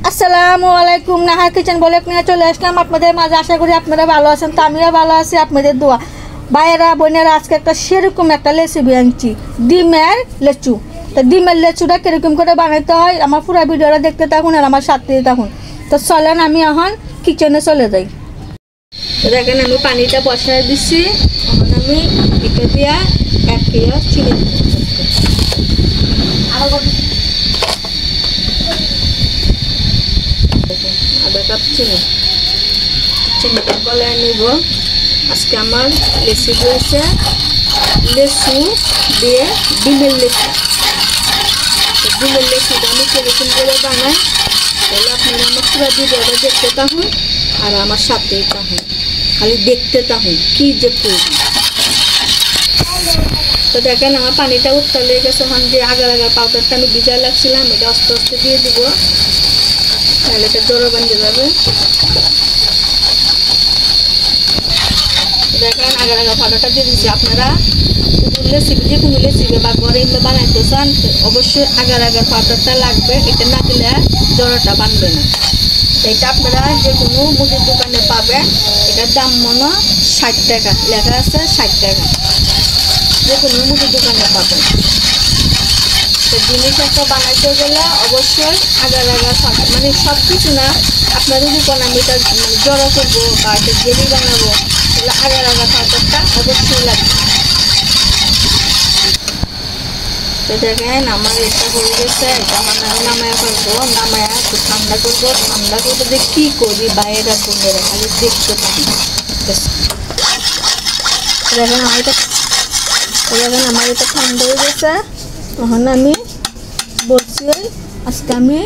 আসসালামু আলাইকুম। নাহার কিচেন বলে নিয়ে চলে আসলাম আপনাদের মাঝে। আশা করি আপনারা ভালো আছেন, তো আমিও ভালো আছি, আপনাদের দোয়া। ভাইয়েরা বোনেরা, আজকে একটা সেরকম একটা রেসিপি আনছি, ডিমের লেচু। তো ডিমের লেচুটা কীরকম করে বানাইতে হয় আমার পুরো ভিডিওটা দেখতে থাকুন আর আমার সাথে থাকুন। তো চলেন আমি এখন কিচেনে চলে যাই। তো দেখেন আমি পানিটা বসায় দিচ্ছি, এখন আমি এটা দিয়া 1 কেজি চিনি আধা কাপ চিনিটা গলায় নিব। আজকে আমার রেসিপি হচ্ছে লেচু দিয়ে ডিমের লেচু। ডিমের লেচুটা আমি কিরকম করে বানাই তাহলে আপনারা আমার পুরো ভিডিওটা দেখতে থাকুন আর আমার সাথেই থাকুন, খালি দেখতে থাকুন কি যে করবি। তো দেখেন আমার পানিটা উত্তাল হয়ে গেছে। ওখান দিয়ে আগার পাউডারটা আমি ভিজায় লাগছিলাম, এটা আস্তে আস্তে দিয়ে দিব, তাহলে এটা জড়ো বাঁধে যাবে। দেখেন আগার পাউডারটা দিয়ে দিচ্ছি। আপনারা রেসিপি যে কোনো রেসিপি বা ঘরে এগুলো বানাইতে চান অবশ্যই আগার পাউডারটা লাগবে, এটা না দিলে জড়োটা বাঁধবে না। এটা আপনারা যে কোনো মুদির দোকানে পাবেন, এটার দাম মনে 60 টাকা, লেখা আছে 60 টাকা, যে কোনো মুদির দোকানে পাবেন। তো জিনিস একটা বানাইতে গেলে অবশ্যই আগার মানে সব কিছু না, আপনার যদি কোনো আমি এটা জড়ো করবো বা একটা জেলি বানাবো তাহলে আগার পাউডারটা অবশ্যই লাগবে। তো দেখেন আমার এটা হয়ে গেছে, এটা আমার নামায়া করবো, নামায়া একটু ঠান্ডা করবো। ঠান্ডা করবো যে কী করি বাইরে বোনেরা খালি দেখতে পাই। দেখেন আমার এটা ঠান্ডা হয়ে গেছে। তখন আমি বলছি আজকে আমি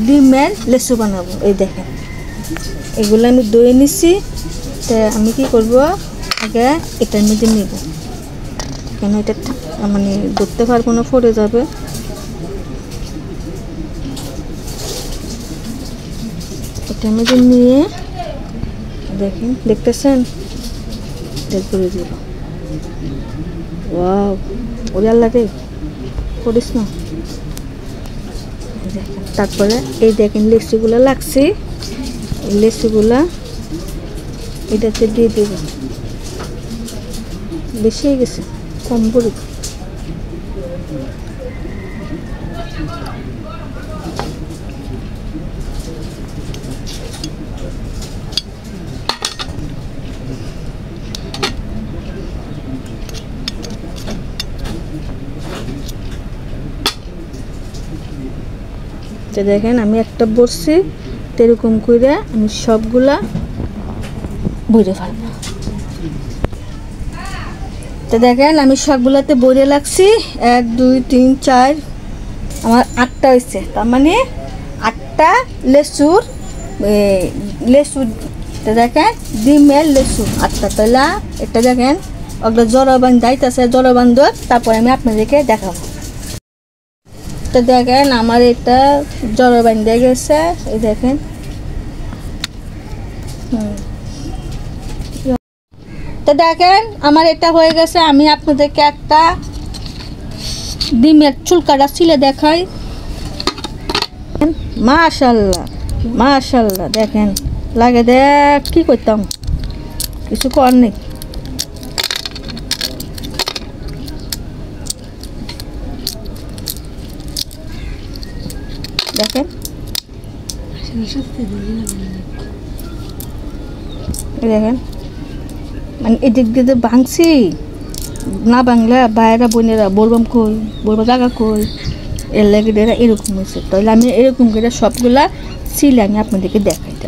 ডিমের লেচু বানাবো। এই দেখেন এগুলো আমি দই নিচ্ছি। তো আমি কি করব, আগে এটার মধ্যে নেব, কেন এটা মানে ধরতে পারবো না, পড়ে যাবে। এটার মধ্যে নিয়ে দেখেন, দেখতেছেন করে দিব। ওয়াও, ওরে আল্লাহ রে, করিস না। তারপরে এই দেখেন লেচুগুলো লাগছে, এই লেচুগুলা এটাতে দিয়ে দেব। বেশি হয়ে গেছে, কম করে। তো দেখেন আমি একটা বসছি, এরকম করে আমি সবগুলা ভরে ফেলবো। তো দেখেন আমি সবগুলাতে ভরে লাগছি, 1 2 3 4, আমার 8টা হয়েছে। তার মানে 8টা লেচুর লেচু। তো দেখেন ডিমের লেচু 8টা। তাহলে এটা দেখেন ওগুলো জড়ো বান্ধাইতেছে, জড়ো বান্ধ, তারপরে আমি আপনাদেরকে দেখাবো। তো দেখেন আমার এটা জড়ো বান্ধে গেছে, এই দেখেন। তো দেখেন আমার এটা হয়ে গেছে। আমি আপনাদেরকে একটা ডিমের চুলকাটা ছিলে দেখাই। মাশাআল্লাহ মাশাআল্লাহ, দেখেন লাগে, দেখ কি করতাম, কিছু কর নেই। দেখেন দেখেন মানে এদিক দিয়ে ভাঙছি না, বাংলা বাইরা বোনেরা বলবাম কই, বলবা জায়গা কই, এর লাগে এরকম হয়েছে। তাহলে আমি এরকম করে সবগুলা ছিলে আমি আপনাদেরকে দেখাইতে।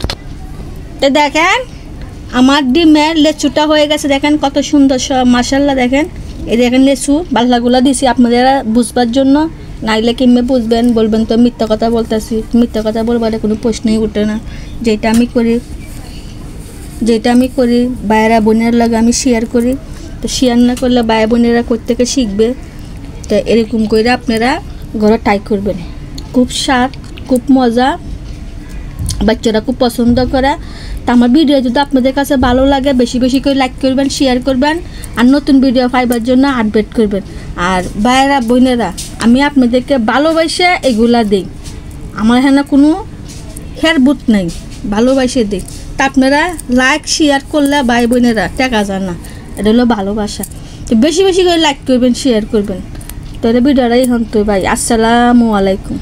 তো দেখেন আমার ডিমের লেচুটা হয়ে গেছে, দেখেন কত সুন্দর সব, মাশাআল্লাহ। দেখেন এই দেখেন লেচু বাল্লাগুলা দিছি আপনারা বুঝবার জন্য, নাইলে কিমে বুঝবেন, বলবেন তো মিথ্যা কথা বলতেছি। মিথ্যা কথা বলবার কোনো প্রশ্নই উঠে না। যেটা আমি করি বাইরা বোনের লাগে আমি শেয়ার করি। তো শেয়ার না করলে ভাই বোনেরা কোত্থেকে শিখবে। তো এরকম করে আপনারা ঘরে ট্রাই করবেন, খুব স্বাদ, খুব মজা, বাচ্চারা খুব পছন্দ করে। তো আমার ভিডিও যদি আপনাদের কাছে ভালো লাগে বেশি বেশি করে লাইক করবেন, শেয়ার করবেন, আর নতুন ভিডিও পাইবার জন্য আপডেট করবেন। আর ভাইয়েরা বোনেরা, আমি আপনাদেরকে ভালোবাসে এগুলা দিই, আমার এখানে কোনো হের বুট নাই ভালোবাসে দিই তা আপনারা লাইক শেয়ার করলে ভাই বোনেরা টাকা যায় না এটা হলো ভালোবাসা তো বেশি বেশি করে লাইক করবেন শেয়ার করবেন তো ভিডিওটাই হন তো ভাই আসসালামু আলাইকুম